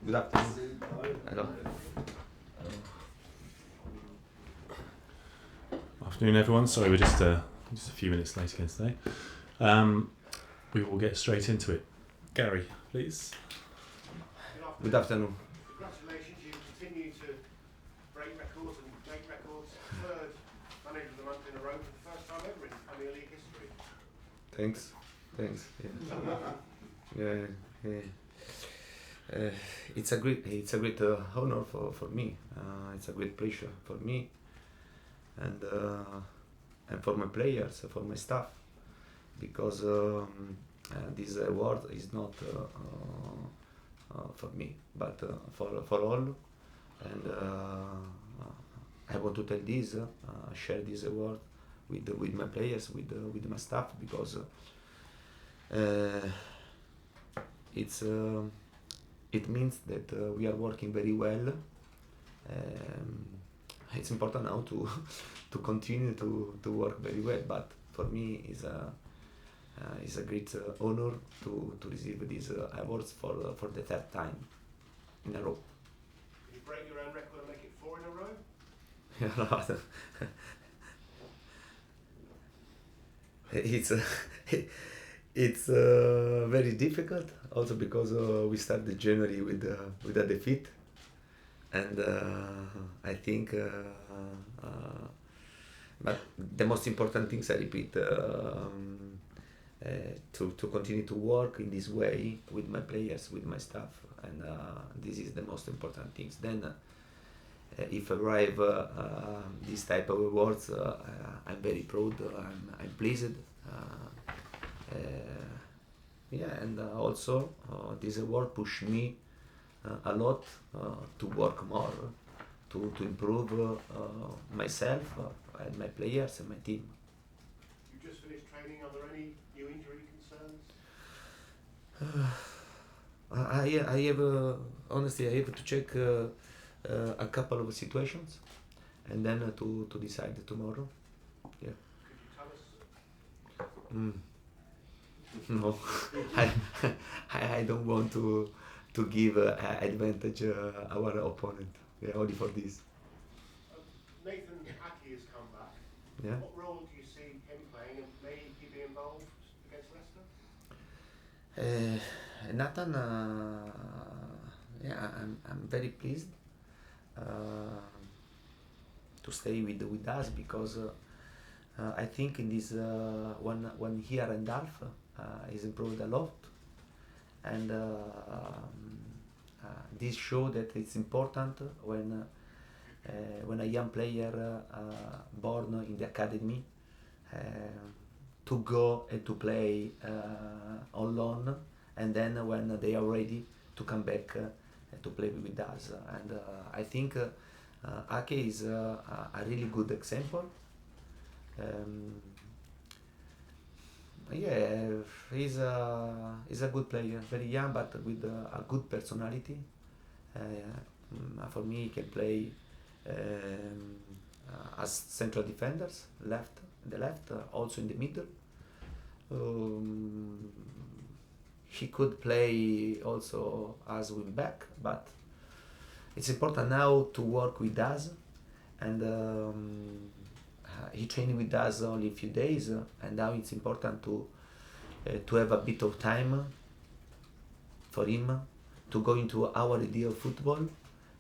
Good afternoon. Hello. Afternoon, everyone. Sorry, we're just a few minutes late again today. We will get straight into it. Gary, please. Good afternoon. Congratulations, you continue to break records and make records. Third manager of the month in a row for the first time ever in Premier League history. Thanks. Yeah. It's a great honor for me. It's a great pleasure for me, and for my players, for my staff, because this award is not for me, but for all. And I want to tell this, share this award with my players, with my staff, because it means that we are working very well. It's important now to to continue to work very well, but for me is a great honor to receive these awards for the third time in a row. Can you break your own record and make it 4 in a row? It's very difficult, also because we started January with a defeat, and I think but the most important things, I repeat, to continue to work in this way with my players, with my staff, and this is the most important things. Then if I arrive this type of awards, I'm very proud, I'm pleased. And also this award pushed me a lot to work more, to improve myself and my players and my team. You've just finished training. Are there any new injury concerns? I have honestly, I have to check a couple of situations, and then to decide tomorrow. Yeah. Could you tell us? No, I don't want to give advantage our opponent. Yeah, only for this. Nathan Ake has come back. Yeah. What role do you see him playing, and may he be involved against Leicester? Nathan, yeah, I'm very pleased to stay with us, because I think in this 1 year and a half he's improved a lot, and this show that it's important when a young player born in the academy to go and to play on loan, and then when they are ready to come back to play with us. And I think Ake is a really good example. Yeah, he's a good player, very young, but with a good personality. For me, he can play as central defenders, the left, also in the middle. He could play also as wing back, but it's important now to work with us, and he trained with us only a few days, and now it's important to have a bit of time for him to go into our idea of football,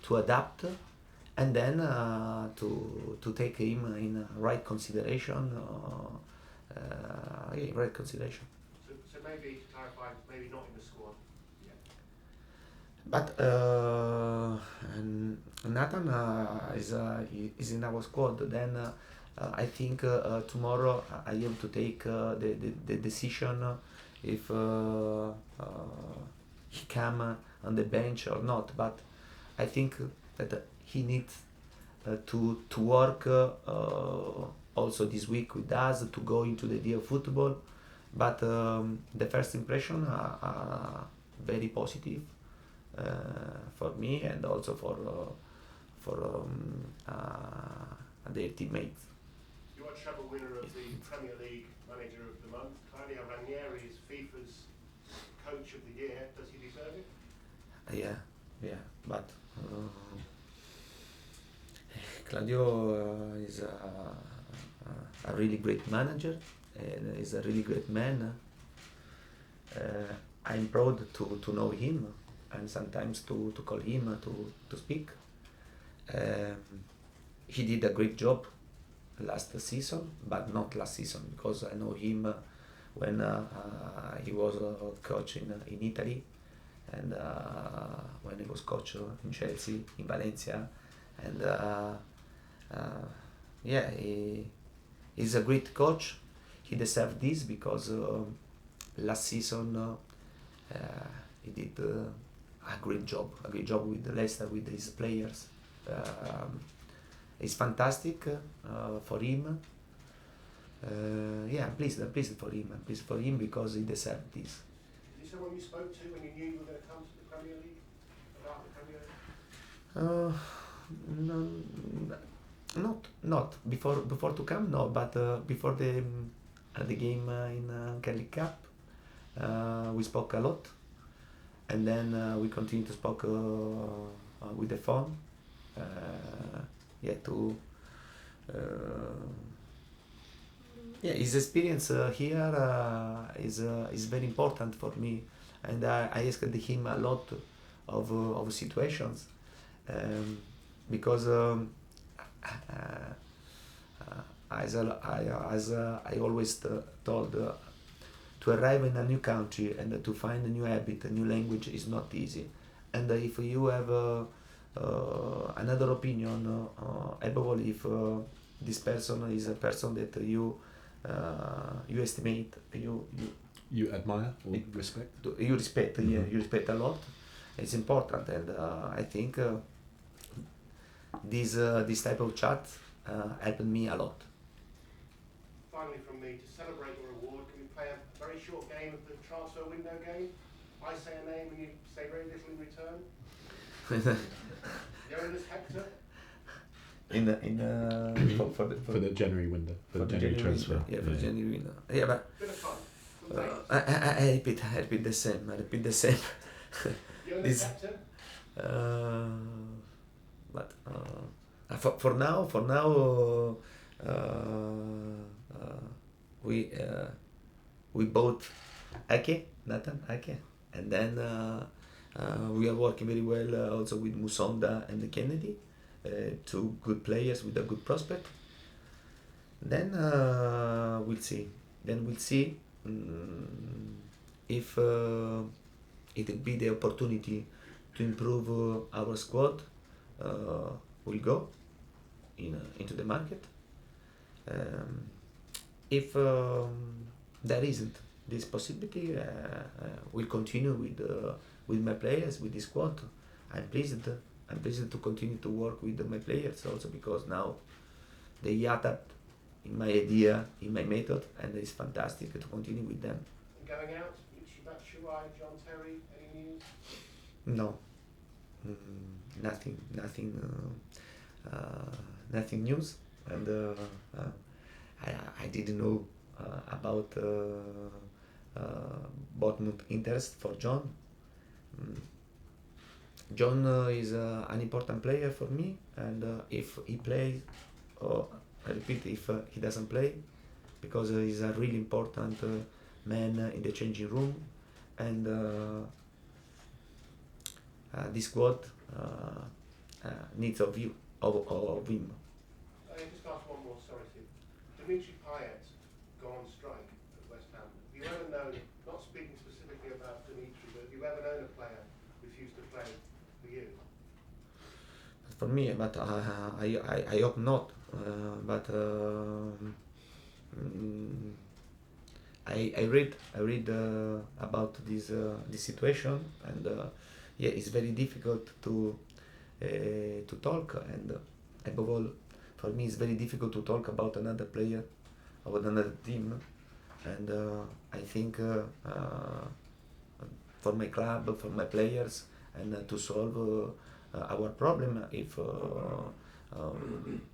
to adapt, and then to take him in right consideration. Right consideration. So maybe to clarify, maybe not in the squad yet. But Nathan is in our squad. Then I think tomorrow I have to take the decision if he come on the bench or not. But I think that he needs to work also this week with us, to go into the idea of football. But the first impression are very positive for me, and also for their teammates. You are treble winner of the Premier League Manager of the Month. Claudio Ranieri is FIFA's Coach of the Year. Does he deserve it? Yeah, yeah, but Claudio is a really great manager and is a really great man. I'm proud to know him and sometimes to call him to speak. Um, he did a great job last season, but not last season because I know him when he was a coach in Italy and when he was coach in Chelsea, in Valencia, and yeah, he's a great coach. He deserved this because last season he did a great job with Leicester, with his players. It's fantastic for him. Yeah, I'm pleased for him because he deserved this. Is he someone you spoke to when you knew you were going to come to the Premier League? About the Premier League? No, not before to come, no, but before the game in Kelly Cup, we spoke a lot, and then we continue to spoke with the phone. Yeah, to yeah, his experience here is very important for me, and I asked him a lot of situations because as I always told, to arrive in a new country and to find a new habit, a new language is not easy, and if you have another opinion, above all if this person is a person that you estimate, You admire or respect? you respect, yeah, you respect a lot. It's important, and I think this type of chat helped me a lot. Finally from me, to celebrate your award, can we play a very short game of the transfer window game? I say a name and you say very little in return. Jonas Hector? For the January window, for the January transfer. Window. Yeah, for the January window. Yeah, but Bit of fun. I repeat the same. Jonas This, Hector? but for now, we bought Nathan Ake, and then we are working very well also with Musonda and Kennedy, two good players with a good prospect. Then we'll see. If it will be the opportunity to improve our squad. We'll go into the market. If there isn't this possibility, we'll continue with my players, with the squad. I'm pleased to continue to work with my players also because now they adapt in my idea, in my method, and it's fantastic to continue with them. And going out, Michi Batshuayi, John Terry, any news? No, nothing news, and I didn't know about Bournemouth interest for John. John is an important player for me, and if he plays, I repeat, if he doesn't play, because he's a really important man in the changing room, and this squad needs of him. I just ask one more, sorry, Steve. Dimitri Payet gone on strike at West Ham. Have you ever known, not speaking specifically about Dimitri, but have you ever known a player refuse to play for you? For me, but I hope not. But I read about this situation, and yeah, it's very difficult to talk, and above all, for me, it's very difficult to talk about another player, about another team, and I think for my club, for my players, and to solve our problem if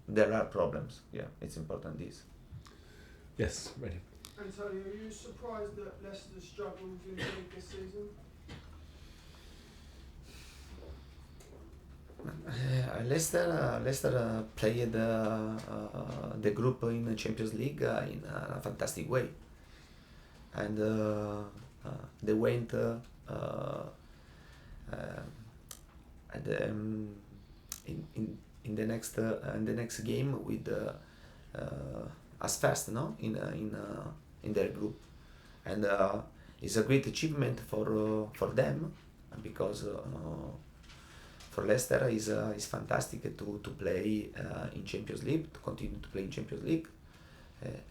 there are problems. Yeah, it's important this. Yes, ready. Antonio, are you surprised that Leicester struggled in the league this season? Leicester played the group in the Champions League in a fantastic way, and they went at the, in the next game with as first, no, in their group, and it's a great achievement for them, because for Leicester is fantastic to play in Champions League, to continue to play in Champions League.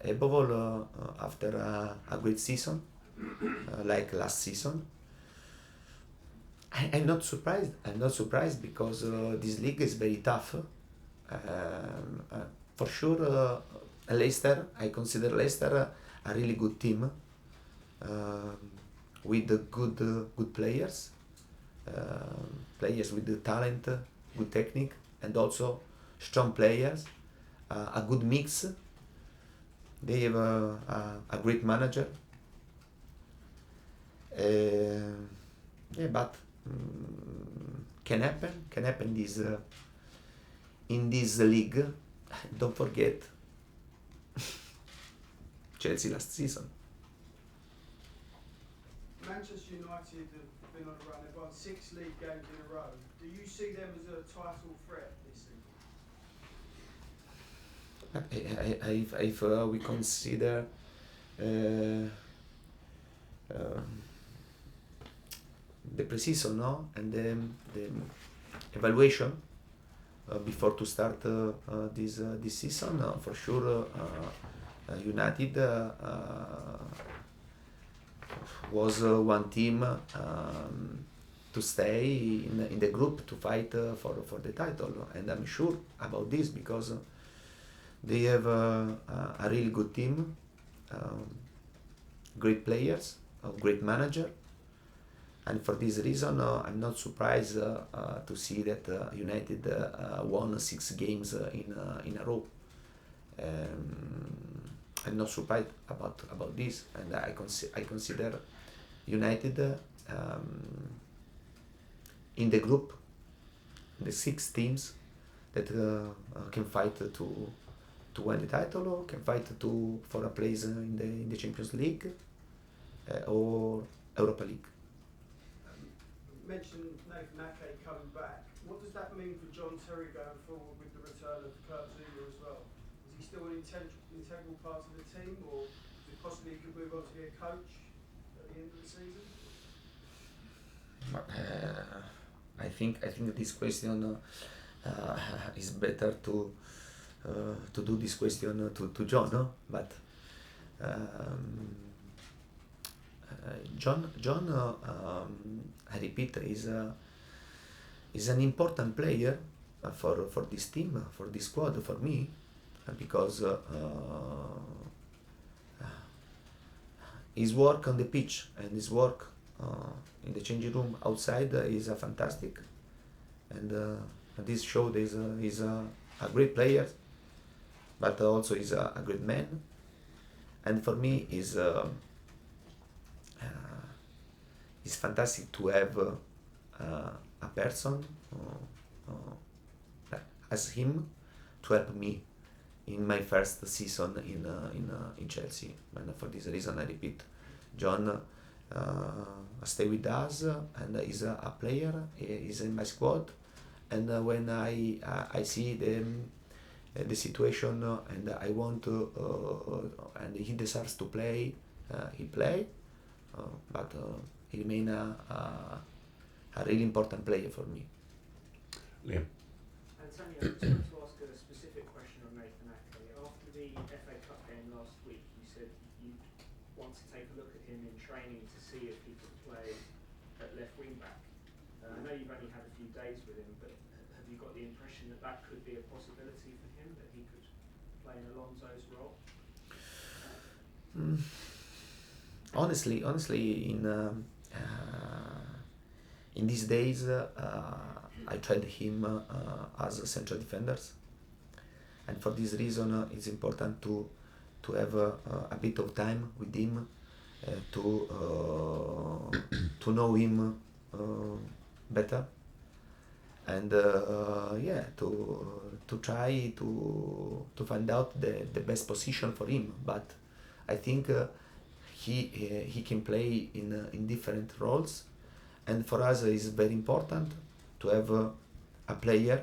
Above all, after a great season like last season. I'm not surprised. I'm not surprised because this league is very tough. For sure, Leicester. I consider Leicester a really good team with good players, players with the talent, good technique, and also strong players. A good mix. They have a great manager. Yeah, but can happen this in this league. Don't forget Chelsea last season. Manchester United have been on a run. They've won 6 league games in a row. Do you see them as a title threat this season? If we consider the pre-season, no, and the evaluation before to start this season, for sure United was one team to stay in the group to fight for the title, and I'm sure about this because they have a really good team, great players, a great manager, and for this reason I'm not surprised to see that United won 6 games in a row. I'm not surprised about this, and I consider United in the group, the 6 teams that can fight to win the title, or can fight for a place in the Champions League or Europa League. Mentioned Nathan Ake coming back. What does that mean for John Terry going forward with the return of Kurt Zouma as well? Is he still an integral part of the team, or is it possibly he could move on to be a coach at the end of the season? I think this question is better to do this question to John, no? But John, I repeat, is an important player for this team, for this squad, for me, because his work on the pitch and his work in the changing room outside is fantastic, and this show he's a great player, but also is a great man, and for me is it's fantastic to have a person as him to help me in my first season in Chelsea. And for this reason, I repeat, John stay with us and is a player. He's in my squad, and when I see the situation and I want to and he deserves to play, he play, but he remain a really important player for me. Liam. Antonio, I just wanted to ask a specific question on Nathan Ake. After the FA Cup game last week, you said you want to take a look at him in training to see if he could play at left wing back. I know you've only had a few days with him, but have you got the impression that that could be a possibility for him, that he could play in Alonso's role? Honestly, in these days, I tried him as a central defenders, and for this reason, it's important to have a bit of time with him to know him better, and yeah, to try to find out the best position for him. But I think he can play in different roles, and for us it's very important to have a player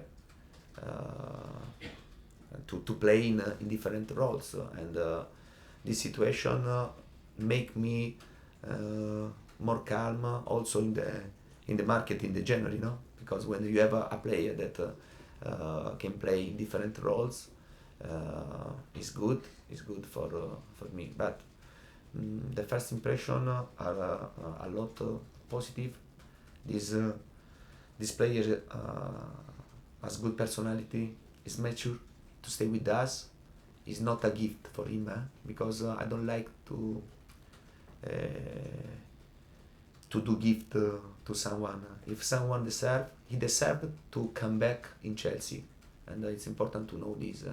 to play in different roles, and this situation make me more calm also in the market in the January, no? Because when you have a player that can play in different roles, it's good for me. But the first impression are a lot positive. This player has good personality, is mature to stay with us. It's not a gift for him, because I don't like to do gift to someone. If someone he deserve to come back in Chelsea, and it's important to know this.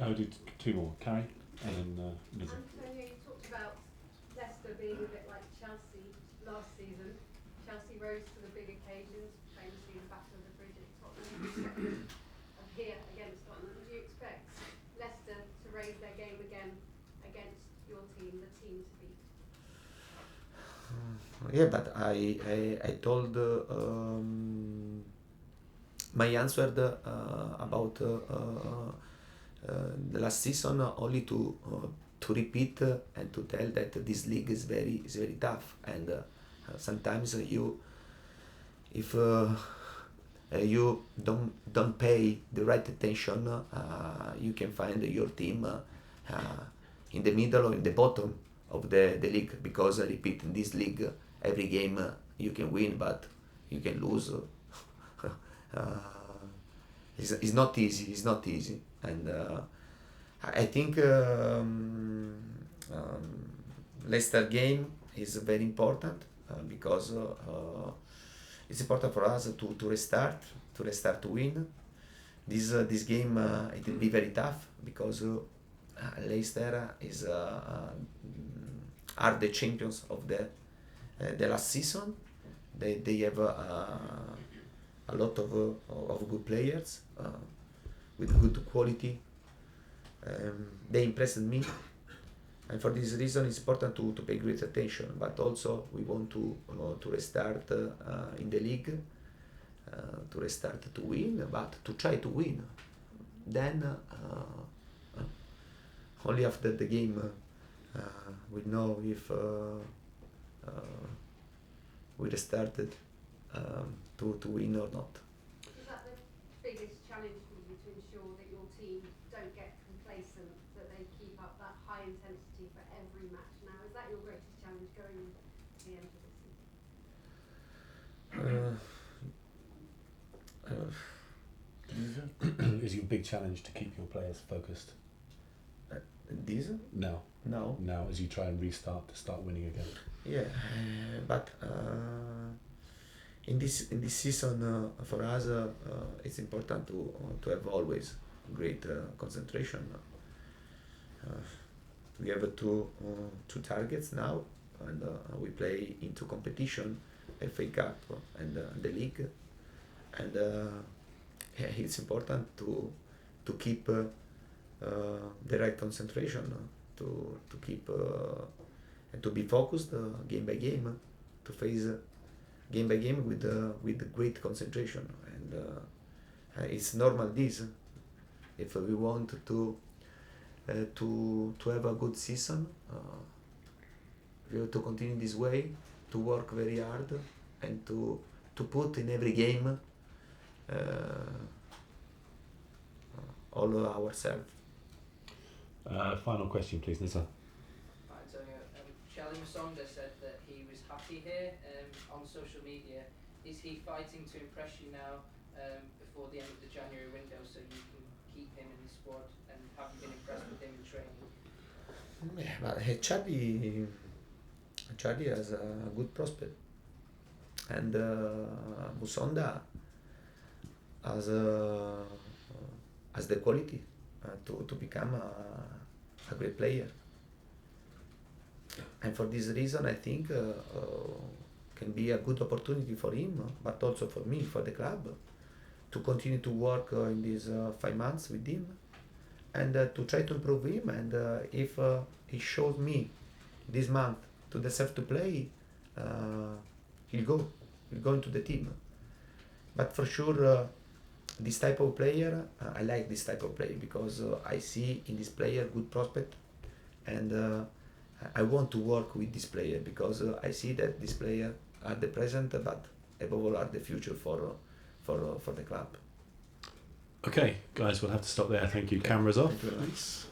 I'll do two more. Carrie and then Lizzie. Antonio, you talked about Leicester being a bit like Chelsea last season. Chelsea rose to the big occasions, famously the Battle of the Bridge at Tottenham. Here against Tottenham, do you expect Leicester to raise their game again against your team, the team to beat? Yeah, but I told my answer about the last season only to repeat and to tell that this league is very tough, and sometimes if you don't pay the right attention, you can find your team in the middle or in the bottom of the league, because I repeat, in this league every game you can win, but you can lose. It's not easy, and I think Leicester game is very important, because it's important for us to restart to win. This game it will be very tough, because Leicester are the champions of the last season. They have a lot of good players with good quality. They impressed me, and for this reason it's important to pay great attention. But also we want to restart in the league, to restart to win, but to try to win. Then only after the game we know if we restarted to win or not. Is that the biggest challenge for you, to ensure that your team don't get complacent, that they keep up that high intensity for every match? Now, is that your greatest challenge going to the end of the season? Is your big challenge to keep your players focused? This? No. Now, as you try and start winning again. Yeah, but in this season for us it's important to have always great concentration. We have two targets now, and we play into competition, FA Cup and the league, and yeah, it's important to keep the right concentration, to keep and to be focused game by game, to face game by game with great concentration, and it's normal this. If we want to have a good season, we have to continue this way, to work very hard, and to put in every game all ourselves. Final question, please, Nizar. Antonio, Charlie Masonga said that he was happy here on social media. Is he fighting to impress you now before the end of the January window, so you can keep him in the squad, and have you been impressed with him in training? Yeah, but Charlie has a good prospect, and Musonda has the quality to become a great player. And for this reason, I think can be a good opportunity for him, but also for me, for the club, to continue to work in these 5 months with him, and to try to improve him. And if he shows me this month to deserve to play, he'll go into the team. But for sure, this type of player, I like this type of player because I see in this player good prospect, and I want to work with this player because I see that this player are the present, but above all are the future for the club. Okay, guys, we'll have to stop there. Thank you. Cameras off. Thank you very much. Please.